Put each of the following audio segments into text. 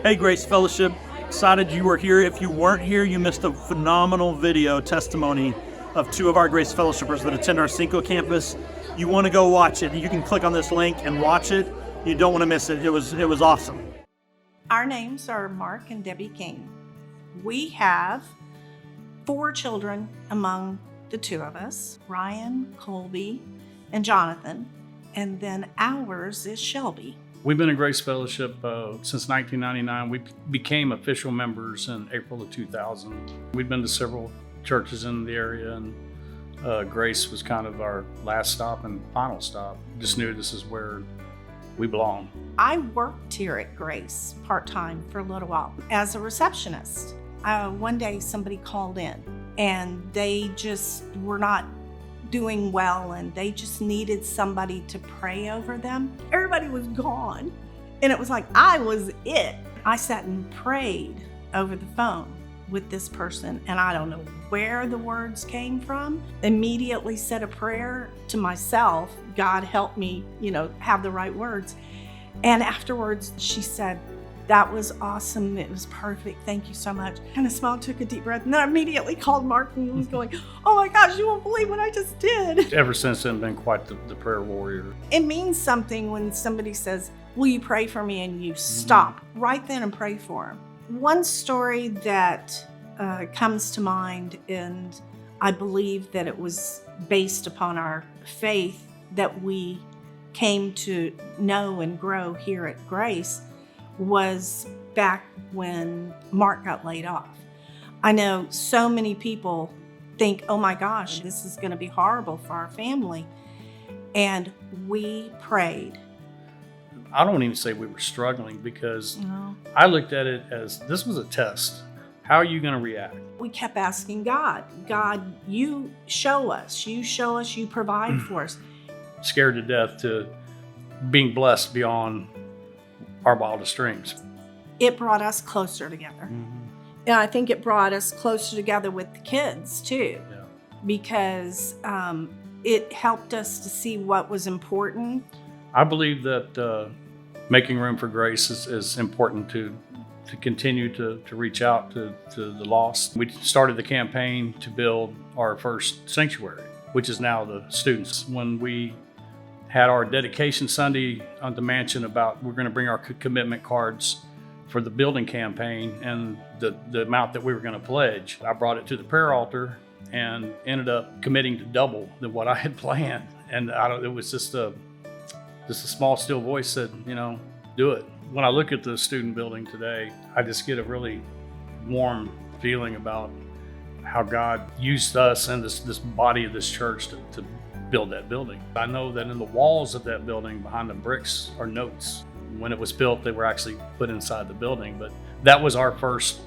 Hey, Grace Fellowship, excited you were here. If you weren't here, you missed a phenomenal video testimony of two of our Grace Fellowshippers that attend our Cinco campus. You want to go watch it. You can click on this link and watch it. You don't want to miss it. It was awesome. Our names are Mark and Debbie King. We have 4 children among the 2 of us, Ryan, Colby, and Jonathan, and then ours is Shelby. We've been in Grace Fellowship since 1999. We became official members in April of 2000. We've been to several churches in the area, and Grace was kind of our last stop and final stop. Just knew this is where we belong. I worked here at Grace part-time for a little while as a receptionist. One day somebody called in and they just were not doing well and they just needed somebody to pray over them. Everybody was gone and it was like I was it. I sat and prayed over the phone with this person and I don't know where the words came from. Immediately said a prayer to myself. God help me, have the right words. And afterwards she said, "That was awesome. It was perfect. Thank you so much." Kind of smiled, took a deep breath, and then I immediately called Mark and was going, "Oh my gosh, you won't believe what I just did." Ever since then, been quite the prayer warrior. It means something when somebody says, "Will you pray for me?" and you stop right then and pray for them. One story that comes to mind, and I believe that it was based upon our faith that we came to know and grow here at Grace, was back when Mark got laid off. I know so many people think, "Oh my gosh, this is going to be horrible for our family." And we prayed. I don't even say we were struggling because I looked at it as this was a test. How are you going to react? We kept asking God, you show us, you provide for us. Scared to death to being blessed beyond our wildest dreams. It brought us closer together. And I think it brought us closer together with the kids too, because it helped us to see what was important. I believe that making room for grace is important to continue to reach out to the lost. We started the campaign to build our first sanctuary, which is now the students. When we had our dedication Sunday on the mansion about we're going to bring our commitment cards for the building campaign and the amount that we were going to pledge, I brought it to the prayer altar and ended up committing to double than what I had planned. And it was just a small still voice said, do it. When I look at the student building today, I just get a really warm feeling about how God used us and this body of this church to build that building. I know that in the walls of that building, behind the bricks, are notes. When it was built, they were actually put inside the building, but that was our first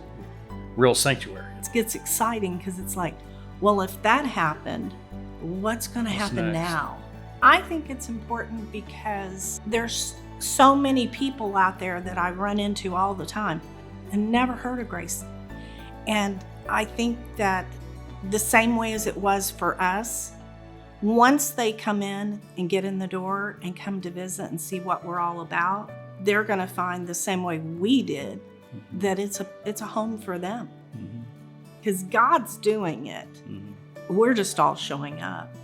real sanctuary. It gets exciting because it's like, well, if that happened, what's going to happen now? I think it's important because there's so many people out there that I run into all the time and never heard of Grace. And I think that the same way as it was for us, once they come in and get in the door and come to visit and see what we're all about, they're going to find the same way we did, that it's a home for them. Because God's doing it. We're just all showing up.